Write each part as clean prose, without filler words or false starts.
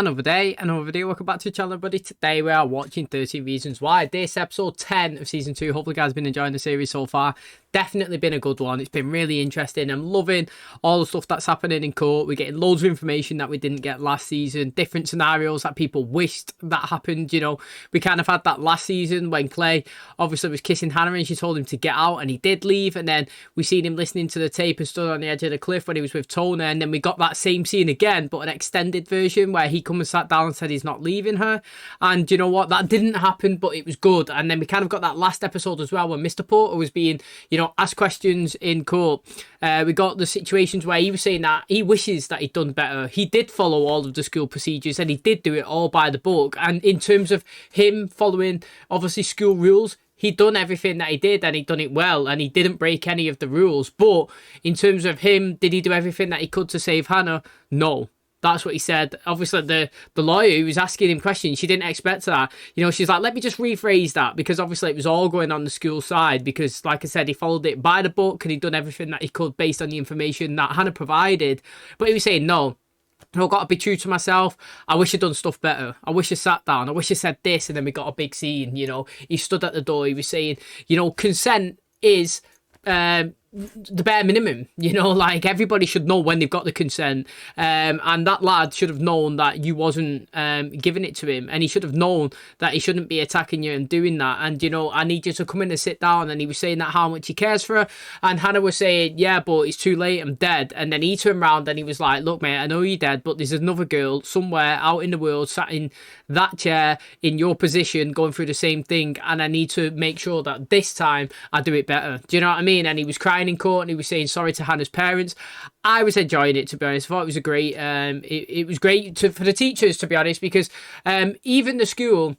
Another day, another video. Welcome back to the channel, everybody. Today we are watching 13 Reasons Why. This episode 10 of season 2. Hopefully you guys have been enjoying the series so far. Definitely been a good one. It's been really interesting. I'm loving all the stuff that's happening in court. We're getting loads of information that we didn't get last season. Different scenarios that people wished that happened. You know, we kind of had that last season when Clay obviously was kissing Hannah and she told him to get out and he did leave. And then we seen him listening to the tape and stood on the edge of the cliff when he was with Tona. And then we got that same scene again, but an extended version where he come and sat down and said he's not leaving her. And you know what? That didn't happen, but it was good. And then we kind of got that last episode as well when Mr. Porter was being, you know, asked questions in court. We got the situations where he was saying that he wishes that he'd done better. He did follow all of the school procedures and he did do it all by the book. And in terms of him following, obviously, school rules, he'd done everything that he did and he'd done it well and he didn't break any of the rules. But in terms of him, did he do everything that he could to save Hannah? No. That's what he said. Obviously, the lawyer who was asking him questions, she didn't expect that. You know, she's like, let me just rephrase that, because obviously it was all going on the school side because, like I said, he followed it by the book and he'd done everything that he could based on the information that Hannah provided. But he was saying, no, I've got to be true to myself. I wish I'd done stuff better. I wish I sat down. I wish I said this. And then we got a big scene, you know. He stood at the door. He was saying, you know, consent is the bare minimum, you know, like everybody should know when they've got the consent, and that lad should have known that you wasn't giving it to him, and he should have known that he shouldn't be attacking you and doing that. And you know, I need you to come in and sit down. And he was saying that how much he cares for her, and Hannah was saying, yeah, but it's too late, I'm dead. And then he turned around and he was like, look mate, I know you're dead, but there's another girl somewhere out in the world sat in that chair in your position going through the same thing, and I need to make sure that this time I do it better. Do you know what I mean? And he was crying in court and he was saying sorry to Hannah's parents. I was enjoying it, to be honest. I thought it was a great it was great for the teachers, to be honest, because even the school,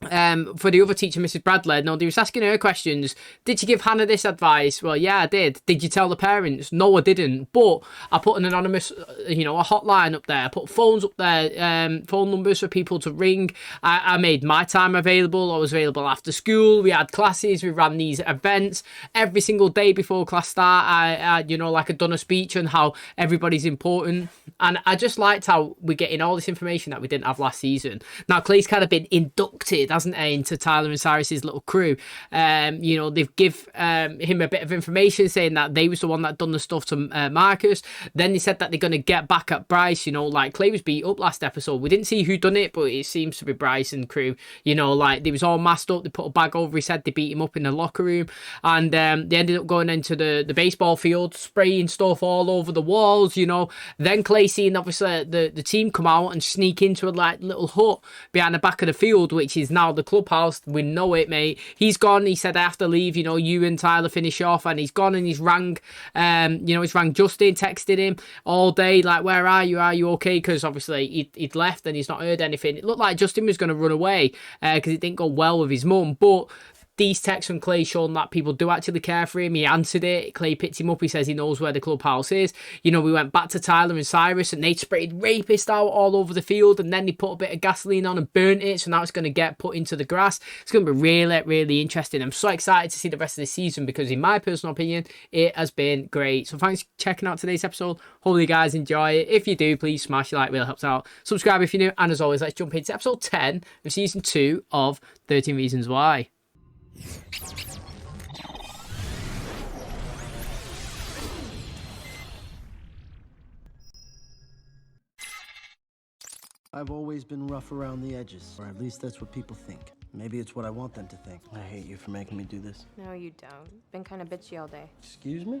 for the other teacher, Mrs. Bradley, no, they was asking her questions. Did you give Hannah this advice? Well, yeah, I did. Did you tell the parents? No, I didn't. But I put an anonymous, you know, a hotline up there. I put phones up there, phone numbers for people to ring. I made my time available. I was available after school. We had classes. We ran these events every single day before class start. I you know, like I'd done a speech on how everybody's important. And I just liked how we're getting all this information that we didn't have last season. Now, Clay's kind of been inducted, hasn't he, into Tyler and Cyrus's little crew. You know, they've give him a bit of information saying that they was the one that done the stuff to Marcus. Then they said that they're going to get back at Bryce. You know, like Clay was beat up last episode. We didn't see who done it, but it seems to be Bryce and crew. You know, like they was all masked up. They put a bag over his head. They beat him up in the locker room. And they ended up going into the baseball field, spraying stuff all over the walls, you know. Then Clay seen, obviously, the team come out and sneak into a like little hut behind the back of the field, which is now the clubhouse. We know it, mate. He's gone. He said I have to leave, you know, you and Tyler finish off. And he's gone and he's rang you know, he's rang Justin, texted him all day like, where are you okay? Because obviously he'd left and he's not heard anything. It looked like Justin was going to run away because it didn't go well with his mum. But these texts from Clay showing that people do actually care for him. He answered it. Clay picked him up. He says he knows where the clubhouse is. You know, we went back to Tyler and Cyrus and they sprayed rapist out all over the field, and then they put a bit of gasoline on and burnt it, so now it's going to get put into the grass. It's going to be really, really interesting. I'm so excited to see the rest of the season because, in my personal opinion, it has been great. So thanks for checking out today's episode. Hopefully you guys enjoy it. If you do, please smash the like, really helps out. Subscribe if you're new, and as always, let's jump into episode 10 of season 2 of 13 Reasons Why. I've always been rough around the edges, or at least that's what people think. Maybe it's what I want them to think. I hate you for making me do this. No, you don't. Been kind of bitchy all day. Excuse me?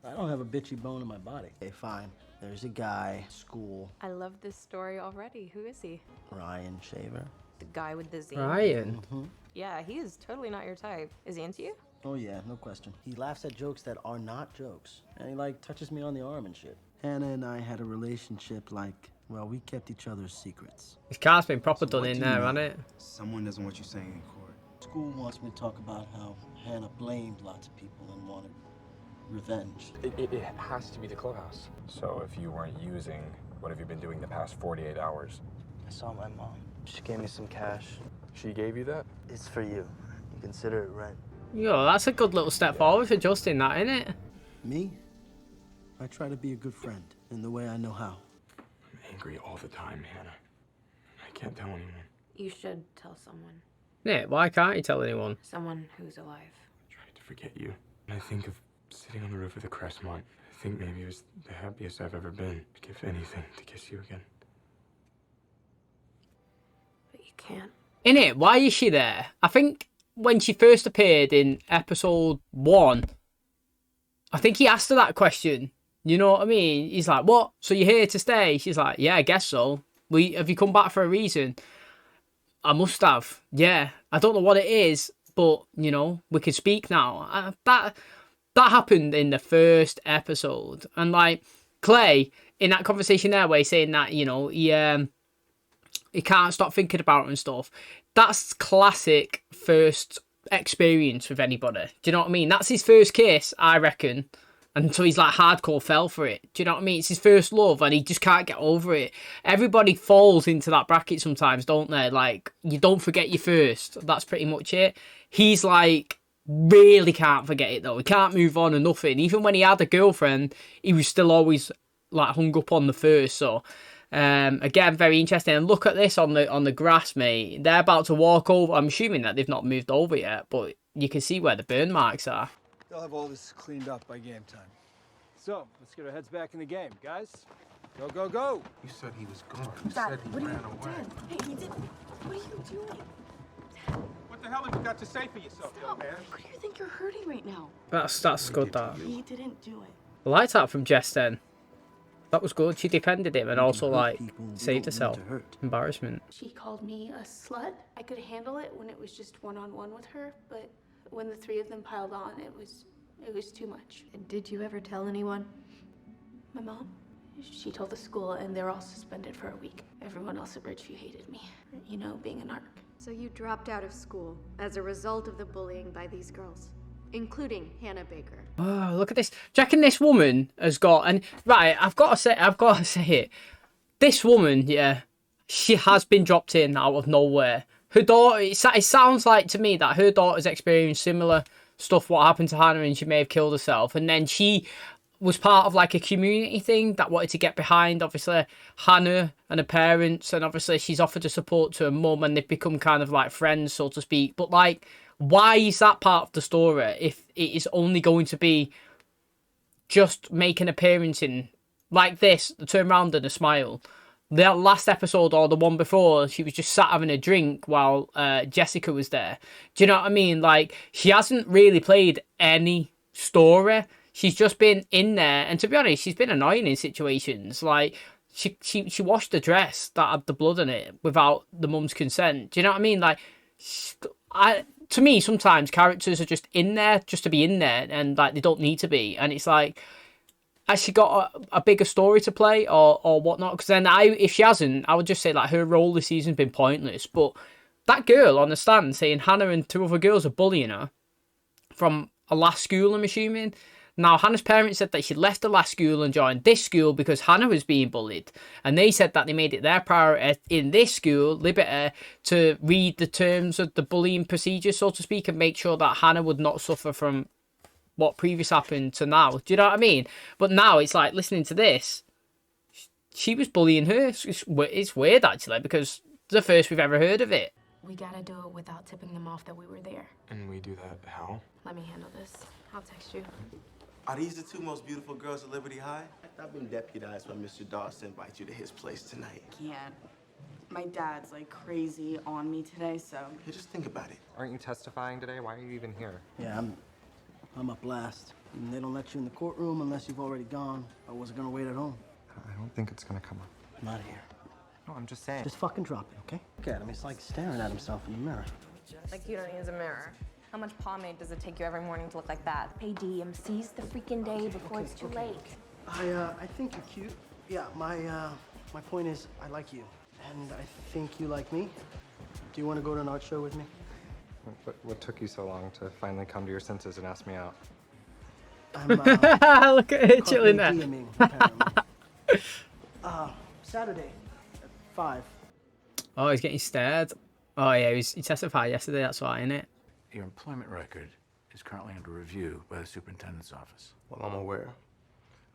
I don't have a bitchy bone in my body. Okay, fine. There's a guy, school. I love this story already. Who is he? Ryan Shaver. The guy with the zine? Ryan? Mm-hmm. Yeah, he is totally not your type. Is he into you? Oh yeah, no question. He laughs at jokes that are not jokes. And he like touches me on the arm and shit. Hannah and I had a relationship like, well, we kept each other's secrets. His car's been proper done in there, hasn't it? Someone doesn't want you saying in court. School wants me to talk about how Hannah blamed lots of people and wanted revenge. It has to be the clubhouse. So if you weren't using, what have you been doing the past 48 hours? I saw my mom. She gave me some cash. She gave you that? It's for you. You consider it rent. Yo, that's a good little step forward for Justin, that, isn't it? Me? I try to be a good friend in the way I know how. I'm angry all the time, Hannah. can't tell anyone. You should tell someone. Yeah, why can't you tell anyone? Someone who's alive. I tried to forget you. And I think of sitting on the roof of the Crestmont. I think maybe it was the happiest I've ever been. I'd give anything to kiss you again. But you can't. Innit? Why is she there? I think when she first appeared in episode 1, I think he asked her that question. You know what I mean? He's like, what? So you're here to stay? She's like, yeah, I guess so. Have you come back for a reason? I must have. Yeah. I don't know what it is, but, you know, we can speak now. That happened in the first episode. And, like, Clay, in that conversation there where he's saying that, you know, he can't stop thinking about it and stuff. That's classic first experience with anybody. Do you know what I mean? That's his first kiss, I reckon. And so he's like hardcore fell for it. Do you know what I mean? It's his first love and he just can't get over it. Everybody falls into that bracket sometimes, don't they? Like, you don't forget your first. That's pretty much it. He's like, really can't forget it though. He can't move on or nothing. Even when he had a girlfriend, he was still always like hung up on the first. So, again, very interesting. And look at this on the grass, mate. They're about to walk over. I'm assuming that they've not moved over yet, but you can see where the burn marks are. They'll have all this cleaned up by game time. So, let's get our heads back in the game, guys. Go, go, go! You said he was gone. You Dad, said he what are ran you away. Dad, hey, he did. What are you doing? What the hell have you got to say for yourself, young Stop. man? Who do you think you're hurting right now? That's good, that. He didn't do it. I liked that from Jess then. That was good. She defended him and also, hurt like, people you saved don't need herself. to hurt. Embarrassment. She called me a slut. I could handle it when it was just one-on-one with her, but when the three of them piled on, it was too much. Did you ever tell anyone? My mom, she told the school and they're all suspended for a week. Everyone else at Ridgeview hated me. You know, being a narc. So you dropped out of school as a result of the bullying by these girls, including Hannah Baker. Oh, look at this. Do you reckon this woman has got... And right, I've got to say it. This woman, yeah, she has been dropped in out of nowhere. Her daughter... It sounds like to me that her daughter's experienced similar stuff what happened to Hannah and she may have killed herself. And then she was part of like a community thing that wanted to get behind, obviously, Hannah and her parents. And obviously she's offered her support to her mum and they've become kind of like friends, so to speak. But like... Why is that part of the story if it is only going to be just make an appearance in like this, turn around and a smile? The last episode or the one before, she was just sat having a drink while Jessica was there. Do you know what I mean? Like, she hasn't really played any story. She's just been in there. And to be honest, she's been annoying in situations. Like, she washed the dress that had the blood in it without the mum's consent. Do you know what I mean? Like, to me, sometimes characters are just in there just to be in there and like they don't need to be. And it's like, has she got a bigger story to play or whatnot? Because then if she hasn't, I would just say like her role this season's been pointless. But that girl on the stand saying Hannah and two other girls are bullying her from a last school, I'm assuming. Now, Hannah's parents said that she left the last school and joined this school because Hannah was being bullied. And they said that they made it their priority in this school, Liberty, to read the terms of the bullying procedure, so to speak, and make sure that Hannah would not suffer from what previous happened to now. Do you know what I mean? But now it's like, listening to this, she was bullying her. It's weird, actually, because it's the first we've ever heard of it. We gotta do it without tipping them off that we were there. And we do that how? Let me handle this. I'll text you. Are these the two most beautiful girls at Liberty High? I've been deputized by Mr. Dawes to invite you to his place tonight. Can't. My dad's like crazy on me today, so. Hey, just think about it. Aren't you testifying today? Why are you even here? Yeah, I'm up last. And they don't let you in the courtroom unless you've already gone. I wasn't gonna wait at home. I don't think it's gonna come up. I'm out of here. No, I'm just saying. Just fucking drop it, okay? Look at him. He's like staring at himself in the mirror. Like you don't use a mirror. How much pomade does it take you every morning to look like that? AD, seize the freaking day before it's too late. I think you're cute. Yeah, my point is, I like you. And I think you like me. Do you want to go to an art show with me? What took you so long to finally come to your senses and ask me out? I'm, Look at her chilling there. DMing, apparently. Saturday at 5. Oh, he's getting stared. Oh, yeah, he testified yesterday, that's why, innit? Your employment record is currently under review by the superintendent's office. Well, I'm aware.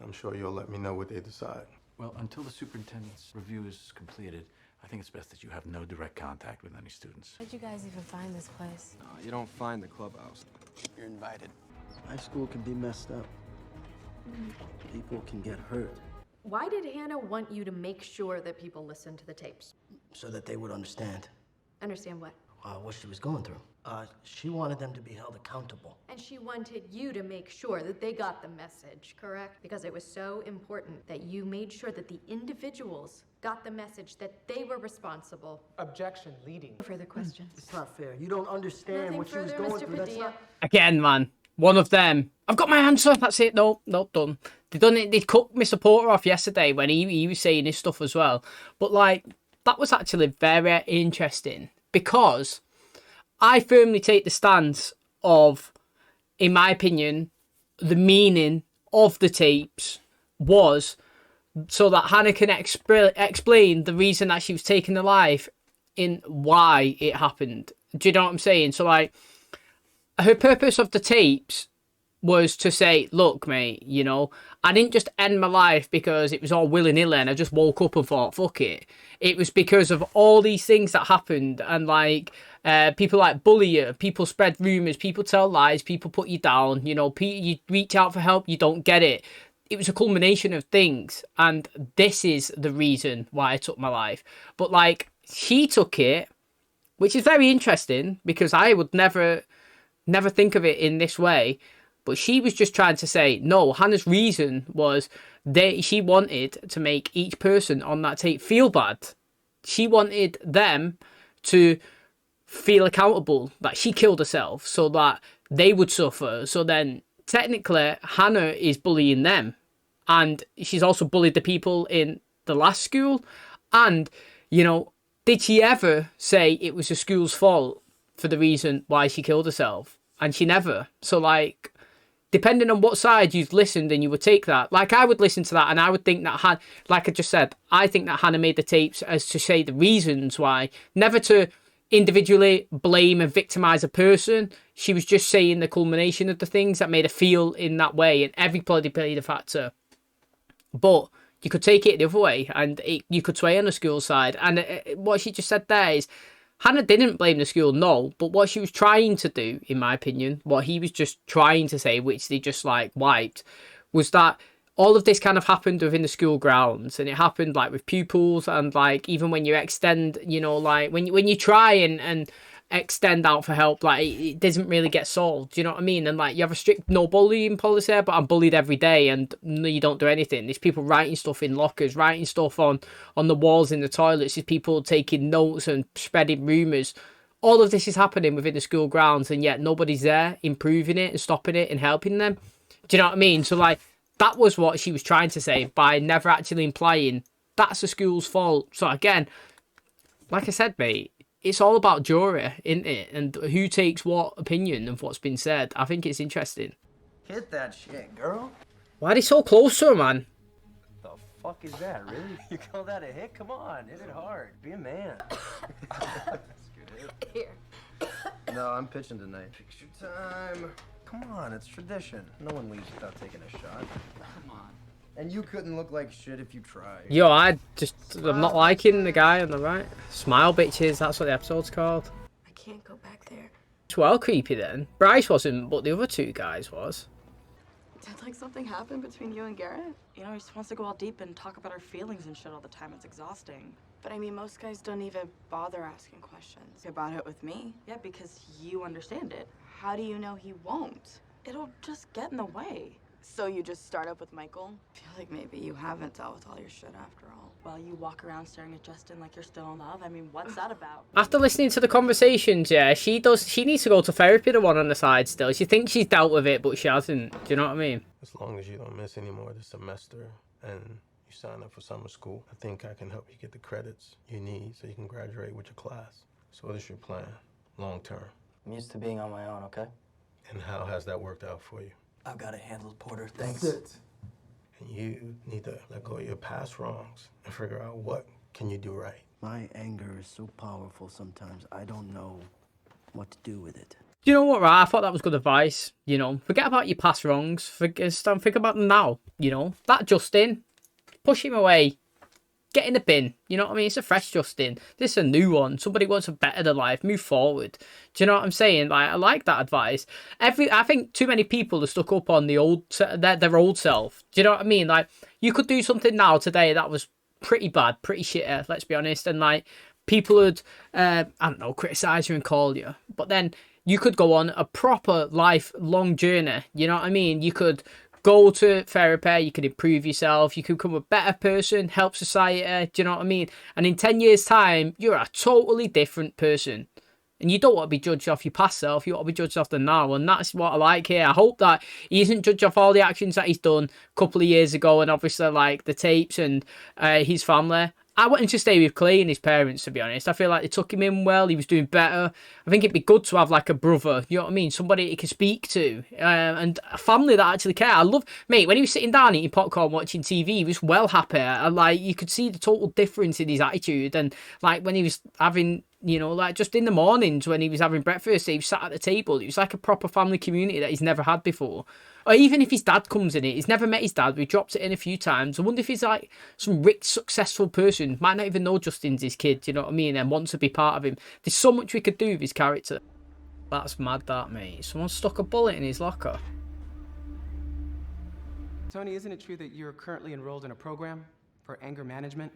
I'm sure you'll let me know what they decide. Well, until the superintendent's review is completed, I think it's best that you have no direct contact with any students. How did you guys even find this place? No, you don't find the clubhouse. You're invited. High school can be messed up. People can get hurt. Why did Hannah want you to make sure that people listened to the tapes? So that they would understand Understand what? what she was going through. She wanted them to be held accountable. And she wanted you to make sure that they got the message, correct? Because it was so important that you made sure that the individuals got the message that they were responsible. Objection, leading. Further questions? It's not fair. You don't understand Nothing what she was further, going Mr. through. That's Padilla. not... Again, man. One of them. I've got my answer. That's it. No, done. They done it. They cut Mr. Porter off yesterday when he was saying his stuff as well. But like, that was actually very interesting because I firmly take the stance of, in my opinion, the meaning of the tapes was so that Hannah can explain the reason that she was taken alive in why it happened. Do you know what I'm saying? So like, her purpose of the tapes was to say, look, mate, you know, I didn't just end my life because it was all willy-nilly and I just woke up and thought, fuck it. It was because of all these things that happened and, like, people, like, bully you, people spread rumours, people tell lies, people put you down, you know, you reach out for help, you don't get it. It was a culmination of things, and this is the reason why I took my life. But, like, she took it, which is very interesting because I would never think of it in this way. But she was just trying to say, no, Hannah's reason was she wanted to make each person on that tape feel bad. She wanted them to feel accountable that she killed herself so that they would suffer. So then technically Hannah is bullying them. And she's also bullied the people in the last school. And, you know, did she ever say it was the school's fault for the reason why she killed herself? And she never. So, like, depending on what side you've listened and you would take that. Like, I would listen to that and I would think that, like I just said, I think that Hannah made the tapes as to say the reasons why. Never to individually blame and victimise a person. She was just saying the culmination of the things that made her feel in that way. And everybody played a factor. But you could take it the other way and you could sway on the school side. And what she just said there is, Hannah didn't blame the school, no, but what she was trying to do, in my opinion, what he was just trying to say, which they just, like, wiped, was that all of this kind of happened within the school grounds, and it happened, like, with pupils, and, like, even when you extend, you know, like, when you try and extend out for help, like, it doesn't really get solved, do you know what I mean? And, like, you have a strict no bullying policy, but I'm bullied every day, and no, you don't do anything. There's people writing stuff in lockers, writing stuff on the walls in the toilets. There's people taking notes and spreading rumours. All of this is happening within the school grounds, and yet nobody's there improving it and stopping it and helping them. Do you know what I mean? So, like, that was what she was trying to say by never actually implying that's the school's fault. So, again, like I said, mate, it's all about jury, isn't it? And who takes what opinion of what's been said. I think it's interesting. Hit that shit, girl. Why are they so close to her, man? The fuck is that, really? You call that a hit? Come on, hit it hard. Be a man. That's good hit. Here. No, I'm pitching tonight. Picture time. Come on, it's tradition. No one leaves without taking a shot. Come on. And you couldn't look like shit if you tried. Yo, I'm not liking the guy on the right. Smile bitches, that's what the episode's called. I can't go back there. It's well creepy then. Bryce wasn't, but the other two guys was. Did, like, something happen between you and Garrett? You know, he just wants to go all deep and talk about our feelings and shit all the time. It's exhausting. But I mean, most guys don't even bother asking questions about it with me. Yeah, because you understand it. How do you know he won't? It'll just get in the way. So you just start up with Michael? I feel like maybe you haven't dealt with all your shit after all. Well, you walk around staring at Justin like you're still in love. I mean, what's that about? After listening to the conversations, yeah, she needs to go to therapy, the one on the side still. She thinks she's dealt with it, but she hasn't. Do you know what I mean? As long as you don't miss any more this semester and you sign up for summer school, I think I can help you get the credits you need so you can graduate with your class. So what is your plan, long term? I'm used to being on my own, okay? And how has that worked out for you? I've got it handled, Porter. Thanks. That's it. And you need to let go of your past wrongs and figure out what can you do right. My anger is so powerful sometimes, I don't know what to do with it. You know what, right? I thought that was good advice. You know, forget about your past wrongs. Think about them now. You know, that Justin, push him away. get in the bin. You know what I mean? It's a fresh Justin. This is a new one. Somebody wants a better than life. Move forward. Do you know what I'm saying? Like, I like that advice. I think too many people are stuck up on the their old self. Do you know what I mean? Like, you could do something now today that was pretty bad, pretty shitty, let's be honest, and like people would I don't know, criticize you and call you, but then you could go on a proper lifelong journey. You know what I mean? You could go to therapy, you could improve yourself, you could become a better person, help society. Do you know what I mean? And in 10 years time, you're a totally different person. And you don't want to be judged off your past self, you want to be judged off the now, and that's what I like here. I hope that he isn't judged off all the actions that he's done a couple of years ago, and obviously like the tapes and his family. I want him to stay with Clay and his parents, to be honest. I feel like they took him in well, he was doing better. I think it'd be good to have like a brother, you know what I mean? Somebody he can speak to, and a family that actually care. I love, mate, when he was sitting down eating popcorn, watching TV, he was well happy. And like, you could see the total difference in his attitude. And like when he was having, you know, like just in the mornings when he was having breakfast, he was sat at the table. It was like a proper family community that he's never had before. Or even if his dad comes in it, he's never met his dad. We dropped it in a few times. I wonder if he's like some rich, successful person, might not even know Justin's his kid, you know what I mean, and wants to be part of him. There's so much we could do with his character. That's mad, that, mate. Someone stuck a bullet in his locker. Tony, isn't it true that you're currently enrolled in a program for anger management?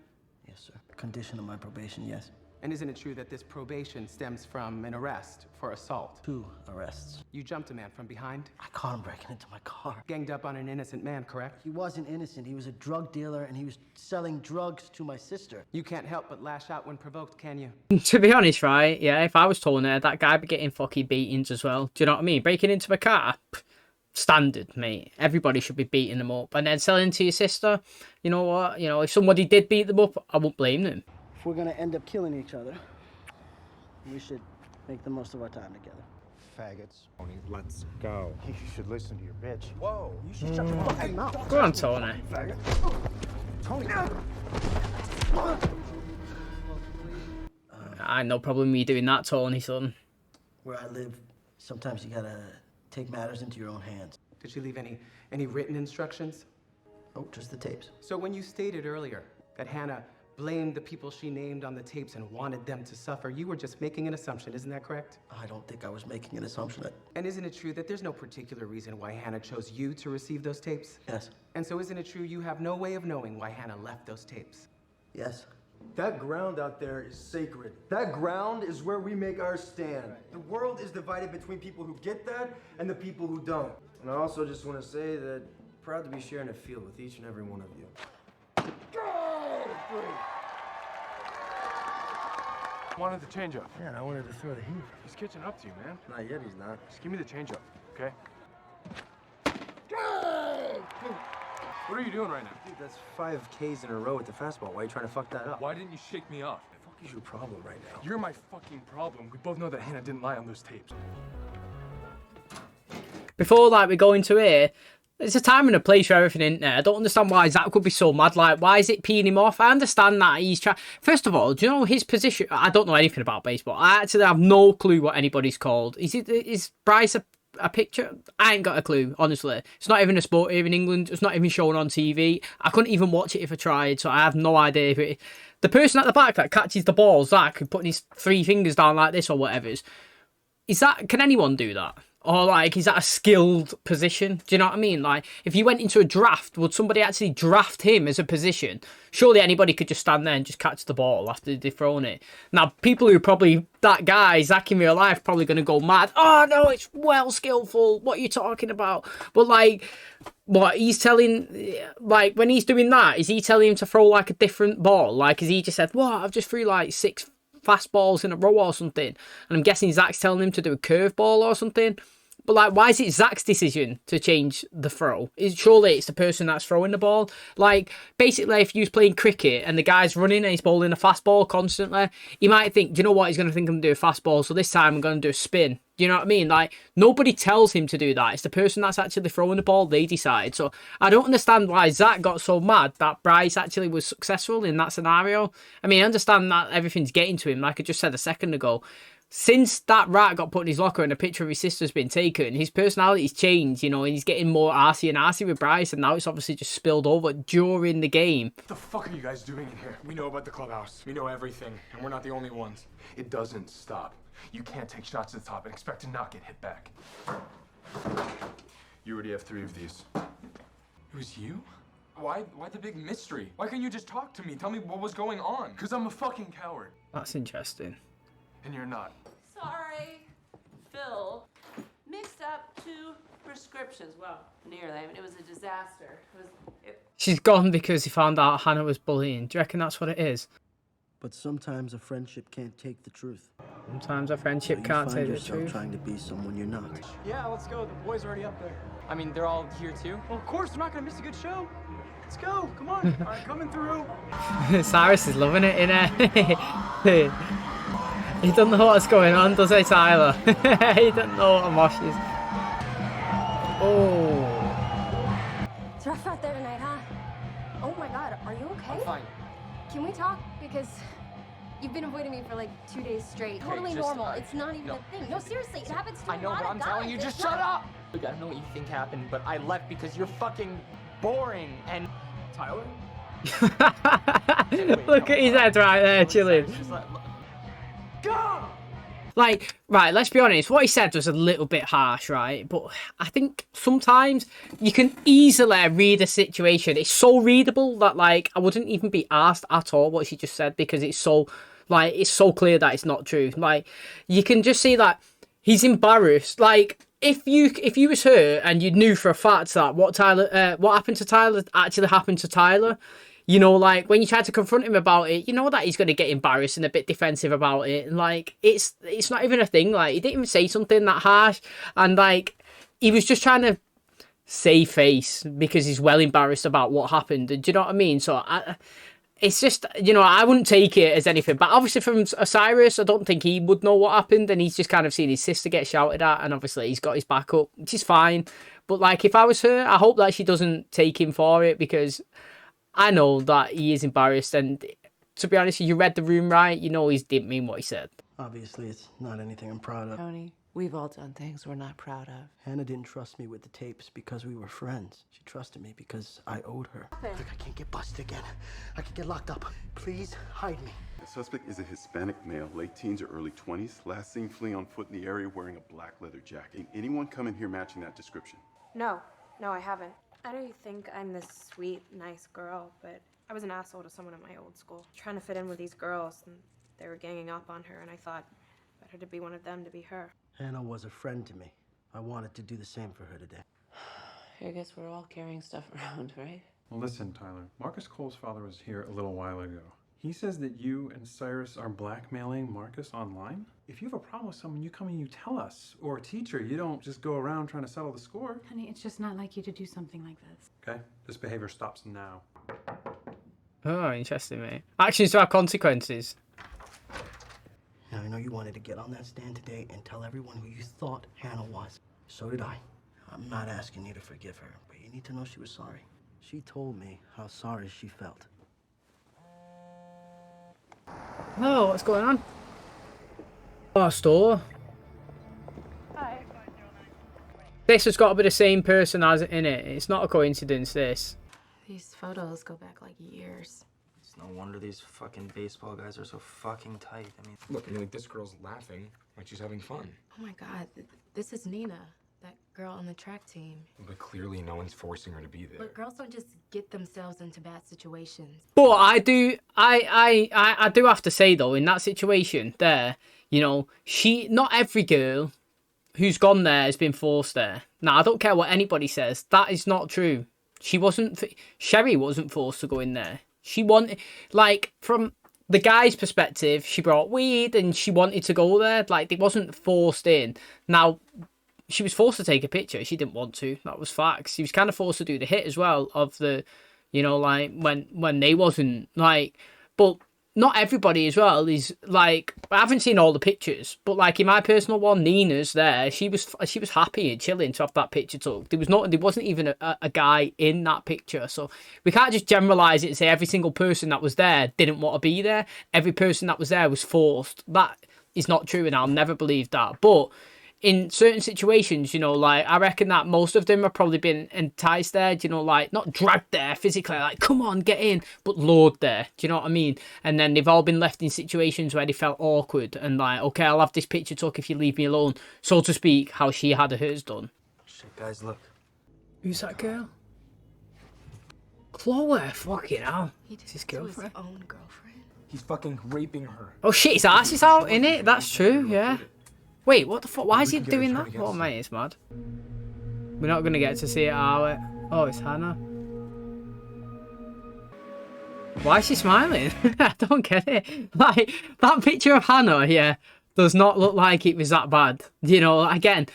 Yes, sir. Condition of my probation, yes. And isn't it true that this probation stems from an arrest for assault? 2 arrests. You jumped a man from behind? I caught him breaking into my car. Ganged up on an innocent man, correct? He wasn't innocent. He was a drug dealer, and he was selling drugs to my sister. You can't help but lash out when provoked, can you? To be honest, right, yeah, if I was told that guy'd be getting fucking beatings as well. Do you know what I mean? Breaking into my car, standard, mate. Everybody should be beating them up. And then selling to your sister, you know what? You know, if somebody did beat them up, I won't blame them. If we're gonna end up killing each other, we should make the most of our time together. Faggots. Tony, let's go. You should listen to your bitch. Whoa, you should shut your fucking mouth. Go on, Tony. Faggot. Tony. I had no problem with you doing that, Tony, son. Where I live, sometimes you gotta take matters into your own hands. Did she leave any written instructions? Oh, just the tapes. So when you stated earlier that Hannah blamed the people she named on the tapes and wanted them to suffer, you were just making an assumption, isn't that correct? I don't think I was making an assumption. And isn't it true that there's no particular reason why Hannah chose you to receive those tapes? Yes. And so isn't it true you have no way of knowing why Hannah left those tapes? Yes. That ground out there is sacred. That ground is where we make our stand. The world is divided between people who get that and the people who don't. And I also just want to say that I'm proud to be sharing a field with each and every one of you. Wanted the change up. Yeah, and I wanted to throw the heat. He's catching up to you, man. Not yet, he's not. Just give me the change up, okay? What are you doing right now? Dude, that's 5 Ks in a row with the fastball. Why are you trying to fuck that up? Why didn't you shake me off? What the fuck is your problem right now? You're my fucking problem. We both know that Hannah didn't lie on those tapes. Before like we go into here, there's a time and a place for everything, isn't there? I don't understand why Zach could be so mad. Like, why is it peeing him off? I understand that he's trying. First of all, do you know his position? I don't know anything about baseball. I actually have no clue what anybody's called. Is Bryce a picture? I ain't got a clue, honestly. It's not even a sport here in England. It's not even shown on TV. I couldn't even watch it if I tried, so I have no idea if it. The person at the back that catches the ball, Zach, putting his 3 fingers down like this or whatever, is that? Can anyone do that? Or, like, is that a skilled position? Do you know what I mean? Like, if you went into a draft, would somebody actually draft him as a position? Surely anybody could just stand there and just catch the ball after they've thrown it. Now, people who probably, that guy, Zach in real life, probably going to go mad. Oh, no, it's well skillful. What are you talking about? But, like, what, he's telling, like, when he's doing that, is he telling him to throw, like, a different ball? Like, has he just said, what, I've just threw, like, 6 fastballs in a row or something, and I'm guessing Zach's telling him to do a curveball or something. But like, why is it Zach's decision to change the throw? Surely it's the person that's throwing the ball. Like, basically, if you was playing cricket and the guy's running and he's bowling a fastball constantly, you might think, do you know what, he's going to think I'm going to do a fastball, so this time I'm going to do a spin. Do you know what I mean? Like, nobody tells him to do that. It's the person that's actually throwing the ball, they decide. So I don't understand why Zach got so mad that Bryce actually was successful in that scenario. I mean, I understand that everything's getting to him, like I just said a second ago. since that rat got put in his locker and a picture of his sister's been taken, his personality's changed, you know, and he's getting more arsey and arsey with Bryce, and now it's obviously just spilled over during the game. What the fuck are you guys doing in here? We know about the clubhouse. We know everything, and we're not the only ones. It doesn't stop. You can't take shots at the top and expect to not get hit back. You already have 3 of these. It was you? Why the big mystery? Why can't you just talk to me? Tell me what was going on? Because I'm a fucking coward. That's interesting. And you're not. Sorry, Phil. Mixed up 2 prescriptions. Well, nearly. I mean, it was a disaster. She's gone because he found out Hannah was bullying. Do you reckon that's what it is? But sometimes a friendship can't take the truth. Sometimes a friendship can't take the truth. Trying to be someone you're not. Yeah, let's go. The boys are already up there. I mean, they're all here too. Well, of course, we're not gonna miss a good show. Let's go. Come on. All right, coming through. Cyrus is loving it, innit? He doesn't know what's going on, does he, Tyler? He doesn't know what a mosh is. Oh. It's rough out there tonight, huh? Oh my god, are you okay? I'm fine. Can we talk? Because you've been avoiding me for like 2 days straight. Okay, totally just, normal. It's not even a thing. No, seriously, it happens to I a know, lot but of I'm guys. telling you, It's just not- shut up! Look, I don't know what you think happened, but I left because you're fucking boring and... Tyler? Look at his head right there, chilling. Go! Like, right, let's be honest, what he said was a little bit harsh, right? But I think sometimes you can easily read a situation. It's so readable that, like, I wouldn't even be asked at all what she just said because it's so, like, it's so clear that it's not true. Like, you can just see that he's embarrassed. Like, if you was her and you knew for a fact that what happened to Tyler actually happened to Tyler, you know, like, when you try to confront him about it, you know that he's going to get embarrassed and a bit defensive about it. And, like, it's not even a thing. Like, he didn't even say something that harsh. And, like, he was just trying to save face because he's well embarrassed about what happened. Do you know what I mean? So, it's just, you know, I wouldn't take it as anything. But obviously from Cyrus, I don't think he would know what happened. And he's just kind of seen his sister get shouted at. And obviously he's got his back up, which is fine. But, like, if I was her, I hope that she doesn't take him for it because I know that he is embarrassed, and to be honest, you read the room right, you know he didn't mean what he said. Obviously, it's not anything I'm proud of. Tony, we've all done things we're not proud of. Hannah didn't trust me with the tapes because we were friends. She trusted me because I owed her. Look, I can't get busted again. I could get locked up. Please hide me. The suspect is a Hispanic male, late teens or early 20s, last seen fleeing on foot in the area wearing a black leather jacket. Anyone come in here matching that description? No, I haven't. I know you think I'm this sweet, nice girl, but I was an asshole to someone at my old school. Trying to fit in with these girls, and they were ganging up on her, and I thought, better to be one of them to be her. Hannah was a friend to me. I wanted to do the same for her today. I guess we're all carrying stuff around, right? Well, listen, Tyler. Marcus Cole's father was here a little while ago. He says that you and Cyrus are blackmailing Marcus online. If you have a problem with someone, you come and you tell us. Or a teacher, you don't just go around trying to settle the score. Honey, it's just not like you to do something like this. Okay? This behavior stops now. Oh, interesting, mate. Actions to have consequences. Now, I know you wanted to get on that stand today and tell everyone who you thought Hannah was. So did I. I'm not asking you to forgive her, but you need to know she was sorry. She told me how sorry she felt. Oh, what's going on? Oh, store. Hi. This has got to be the same person as in it. It's not a coincidence, this. These photos go back like years. It's no wonder these fucking baseball guys are so fucking tight. I mean, Look, I mean, like, this girl's laughing like she's having fun. Oh my god, this is Nina, that girl on the track team. But clearly no one's forcing her to be there. But girls don't just get themselves into bad situations. But I do have to say though, in that situation there, you know, not every girl who's gone there has been forced there. Now, I don't care what anybody says. That is not true. SHERI wasn't forced to go in there. She wanted, like, from the guy's perspective, she brought weed and she wanted to go there. Like, it wasn't forced in. Now, she was forced to take a picture. She didn't want to. That was facts. She was kind of forced to do the hit as well of the, you know, like, when they wasn't, like, but not everybody as well is, like, I haven't seen all the pictures, but, like, in my personal one, Nina's there, she was happy and chilling to have that picture took. There wasn't even a guy in that picture, so we can't just generalise it and say every single person that was there didn't want to be there. Every person that was there was forced. is not true, and I'll never believe that. But in certain situations, you know, like, I reckon that most of them have probably been enticed there, you know, like, not dragged there physically, like, come on, get in, but lured there, do you know what I mean? And then they've all been left in situations where they felt awkward and like, okay, I'll have this picture took if you leave me alone, so to speak, how she had hers done. Shit, guys, look. Who's that girl? Chloe, fucking hell. It's his girlfriend. His own girlfriend. He's fucking raping her. Oh shit, his ass is out, innit? That's true, yeah. Wait, what the fuck? Why is he doing that? Oh, mate, it's mad. We're not going to get to see it, are we? Oh, it's Hannah. Why is she smiling? I don't get it. Like, that picture of Hannah, yeah, does not look like it was that bad. You know, again,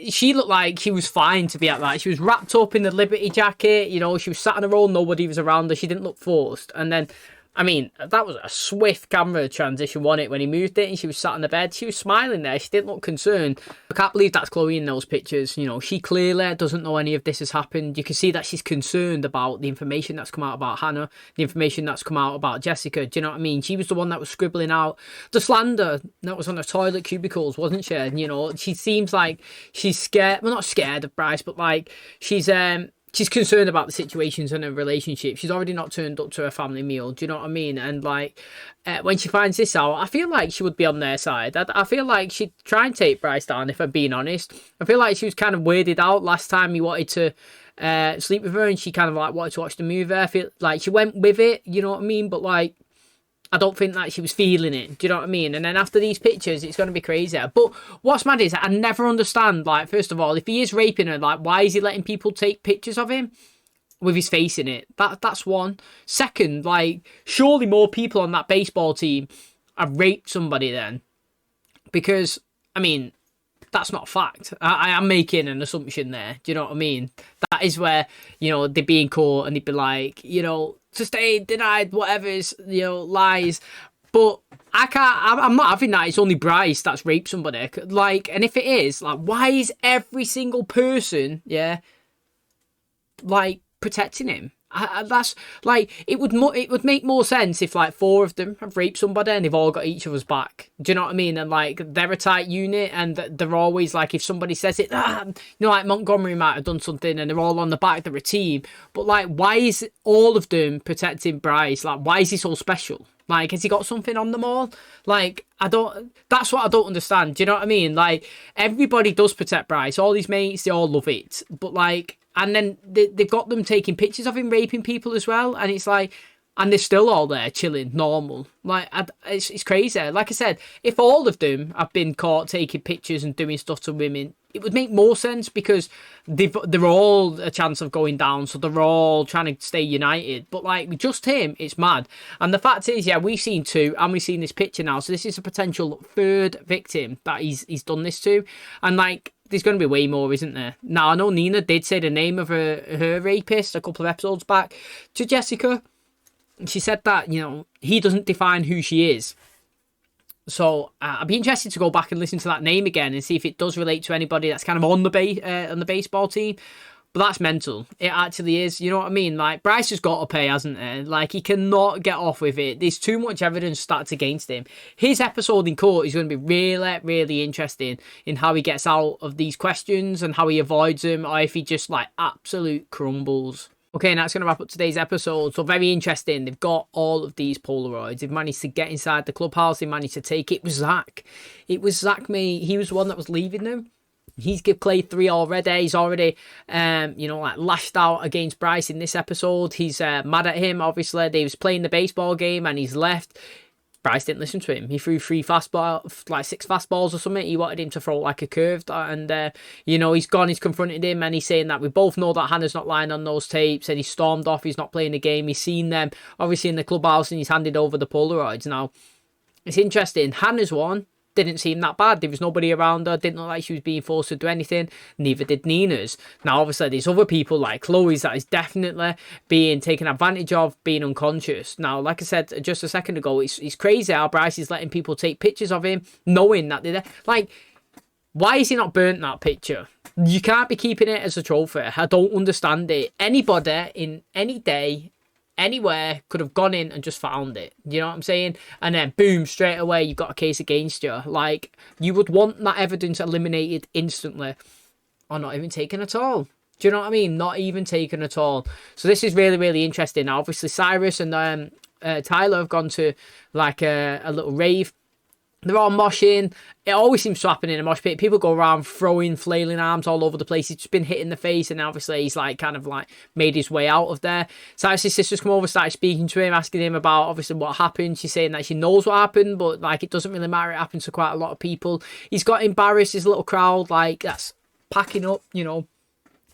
she looked like she was fine to be at that. She was wrapped up in the Liberty jacket, you know, she was sat on her own, nobody was around her, she didn't look forced. And then, I mean, that was a swift camera transition, wasn't it? When he moved it and she was sat on the bed, she was smiling there. She didn't look concerned. I can't believe that's Chloe in those pictures. You know, she clearly doesn't know any of this has happened. You can see that she's concerned about the information that's come out about Hannah, the information that's come out about Jessica. Do you know what I mean? She was the one that was scribbling out the slander that was on her toilet cubicles, wasn't she? And, you know, she seems like she's scared. Well, not scared of Bryce, but like she's concerned about the situations in her relationship. She's already not turned up to her family meal. Do you know what I mean? And like, when she finds this out, I feel like she would be on their side. I feel like she'd try and take Bryce down, if I'm being honest. I feel like she was kind of weirded out last time he wanted to sleep with her and she kind of like wanted to watch the movie. I feel like she went with it, you know what I mean? But like, I don't think that she was feeling it. Do you know what I mean? And then after these pictures, it's going to be crazier. But what's mad is I never understand, like, first of all, if he is raping her, like, why is he letting people take pictures of him with his face in it? That's one. Second, like, surely more people on that baseball team have raped somebody then. Because, I mean, that's not a fact. I am making an assumption there. Do you know what I mean? That is where, you know, they'd be in court and they'd be like, you know, sustained, denied, whatever's, you know, lies. But I'm not having that. It's only Bryce that's raped somebody. Like, and if it is, like, why is every single person, yeah, like, protecting him? That's like, it would make more sense if like 4 of them have raped somebody and they've all got each other's back. Do you know what I mean? And like, they're a tight unit and they're always like, if somebody says it, you know, like Montgomery might have done something and they're all on the back, they're a team. But like, why is all of them protecting Bryce? Like, why is he so special? Like, has he got something on them all? Like, that's what I don't understand. Do you know what I mean? Like, everybody does protect Bryce. All his mates, they all love it. But like, and then they've got them taking pictures of him raping people as well. And it's like, and they're still all there chilling, normal. Like, it's crazy. Like I said, if all of them have been caught taking pictures and doing stuff to women, it would make more sense because they're all a chance of going down. So they're all trying to stay united. But like, just him, it's mad. And the fact is, yeah, we've seen 2 and we've seen this picture now. So this is a potential 3rd victim that he's done this to. And like, there's going to be way more, isn't there? Now, I know Nina did say the name of her rapist a couple of episodes back to Jessica. She said that, you know, he doesn't define who she is. So I'd be interested to go back and listen to that name again and see if it does relate to anybody that's kind of on the baseball team. But that's mental. It actually is. You know what I mean? Like, Bryce has got to pay, hasn't he? Like, he cannot get off with it. There's too much evidence stacked against him. His episode in court is going to be really, really interesting in how he gets out of these questions and how he avoids them, or if he just, like, absolute crumbles. Okay, and that's going to wrap up today's episode. So very interesting. They've got all of these Polaroids. They've managed to get inside the clubhouse. They managed to take it. It was Zach. It was Zach, mate. He was the one that was leaving them. He's give Clay 3 already. He's already, you know, like lashed out against Bryce in this episode. He's mad at him, obviously. They was playing the baseball game and he's left. Bryce didn't listen to him. He threw 6 fastballs or something. He wanted him to throw like a curve. And, you know, he's gone, he's confronted him and he's saying that we both know that Hannah's not lying on those tapes. And he stormed off. He's not playing the game. He's seen them, obviously, in the clubhouse and he's handed over the Polaroids. Now, it's interesting. Hannah's one didn't seem that bad. There was nobody around her. Didn't look like she was being forced to do anything. Neither did Nina's. Now, obviously, there's other people like Chloe's that is definitely being taken advantage of, being unconscious. Now, like I said just a second ago, it's crazy how Bryce is letting people take pictures of him, knowing that they're there. Like, why is he not burnt that picture? You can't be keeping it as a trophy. I don't understand it. Anybody in any day, anywhere, could have gone in and just found it. You know what I'm saying? And then boom, straight away you've got a case against you. Like, you would want that evidence eliminated instantly, or not even taken at all. Do you know what I mean? Not even taken at all. So this is really, really interesting. Now, obviously, Cyrus and Tyler have gone to like a little rave. They're all moshing. It always seems to happen in a mosh pit. People go around throwing, flailing arms all over the place. He's just been hit in the face, and obviously he's like kind of like made his way out of there. Cyrus' sisters come over, started speaking to him, asking him about obviously what happened. She's saying that she knows what happened, but like it doesn't really matter. It happened to quite a lot of people. He's got embarrassed. His little crowd, like that's packing up, you know,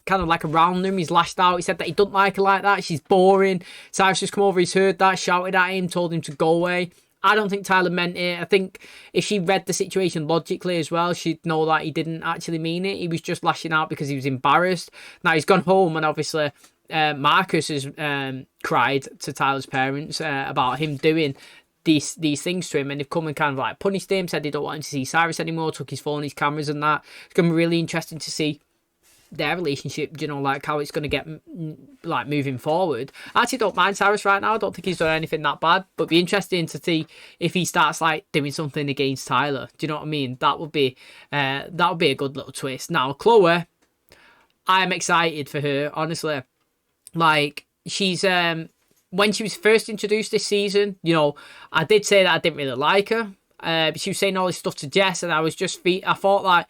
kind of like around him. He's lashed out. He said that he doesn't like her like that. She's boring. Cyrus just come over. He's heard that, shouted at him, told him to go away. I don't think Tyler meant it. I think if she read the situation logically as well, she'd know that he didn't actually mean it. He was just lashing out because he was embarrassed. Now he's gone home, and obviously Marcus has cried to Tyler's parents about him doing these things to him, and they've come and kind of like punished him, said they don't want him to see Cyrus anymore, took his phone, his cameras and that. It's going to be really interesting to see their relationship, you know, like how it's going to get like moving forward. I actually don't mind Cyrus right now. I don't think he's done anything that bad, but be interesting to see if he starts like doing something against Tyler. Do you know what I mean? That would be a good little twist. Now Chloe, I am excited for her, honestly. Like, she's when she was first introduced this season, you know, I did say that I didn't really like her, but she was saying all this stuff to Jess, and I thought like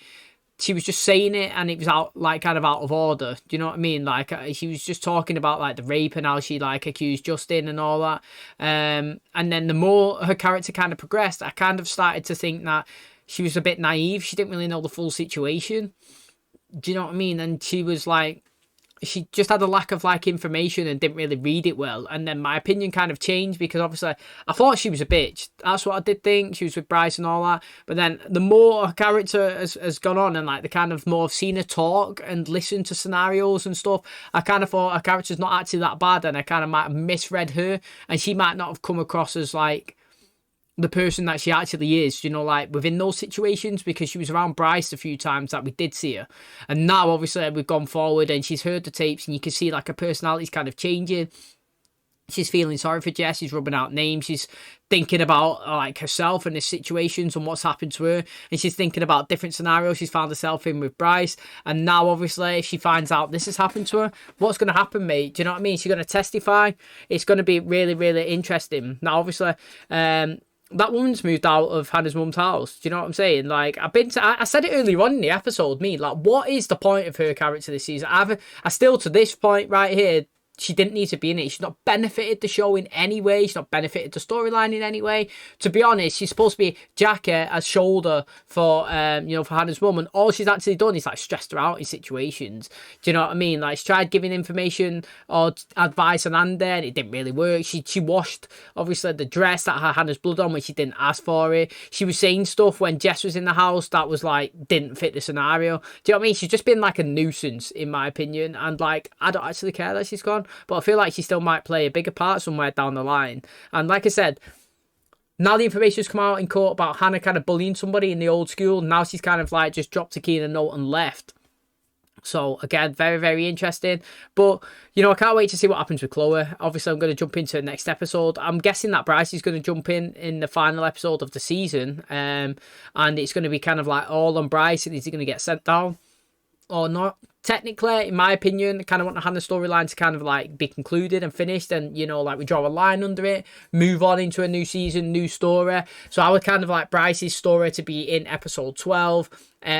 she was just saying it, and it was out like kind of out of order. Do you know what I mean? Like, she was just talking about like the rape and how she like accused Justin and all that. And then the more her character kind of progressed, I kind of started to think that she was a bit naive. She didn't really know the full situation. Do you know what I mean? And she was like, she just had a lack of like information and didn't really read it well. And then my opinion kind of changed, because obviously I thought she was a bitch. That's what I did think. She was with Bryce and all that. But then the more her character has gone on, and like the kind of more I've seen her talk and listen to scenarios and stuff, I kind of thought her character's not actually that bad, and I kind of might have misread her, and she might not have come across as like the person that she actually is, you know, like within those situations, because she was around Bryce a few times that we did see her. And now obviously we've gone forward and she's heard the tapes, and you can see like her personality's kind of changing. She's feeling sorry for Jess. She's rubbing out names. She's thinking about like herself and the situations and what's happened to her, and she's thinking about different scenarios she's found herself in with Bryce. And now obviously if she finds out this has happened to her, what's going to happen, mate? Do you know what I mean? She's going to testify. It's going to be really, really interesting. Now obviously that woman's moved out of Hannah's mum's house. Do you know what I'm saying? Like, I said it earlier on in the episode, like, what is the point of her character this season? I still, to this point right here, she didn't need to be in it. She's not benefited the show in any way. She's not benefited the storyline in any way. To be honest, she's supposed to be jacket as shoulder for you know, for Hannah's mum, and all she's actually done is like stressed her out in situations. Do you know what I mean? Like, she tried giving information or advice on Andy, and it didn't really work. She washed obviously the dress that had Hannah's blood on when she didn't ask for it. She was saying stuff when Jess was in the house that was like didn't fit the scenario. Do you know what I mean? She's just been like a nuisance in my opinion, and like I don't actually care that she's gone. But I feel like she still might play a bigger part somewhere down the line. And like I said, now the information's come out in court about Hannah kind of bullying somebody in the old school. Now she's kind of like just dropped a key in a note and left. So again, very, very interesting. But, you know, I can't wait to see what happens with Chloe. Obviously, I'm going to jump into the next episode. I'm guessing that Bryce is going to jump in the final episode of the season. And it's going to be kind of like all on Bryce, and is he going to get sent down or not? Technically, in my opinion, I kind of want the Hannah storyline to kind of like be concluded and finished, and you know, like we draw a line under it, move on into a new season, new story. So I would kind of like Bryce's story to be in episode 12,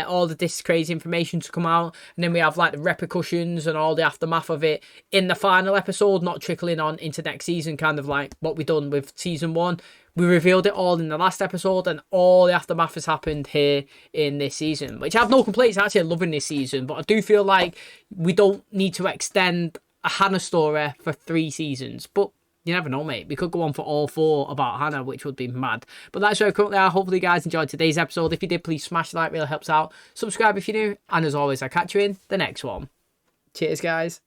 all of this crazy information to come out, and then we have like the repercussions and all the aftermath of it in the final episode, not trickling on into next season, kind of like what we done with season 1. We revealed it all in the last episode, and all the aftermath has happened here in this season, which I have no complaints. I'm actually loving this season, but I do feel like we don't need to extend a Hannah story for 3 seasons. But you never know, mate. We could go on for all 4 about Hannah, which would be mad. But that's where we currently are. Hopefully you guys enjoyed today's episode. If you did, please smash the like, really helps out. Subscribe if you're new. And as always, I'll catch you in the next one. Cheers, guys.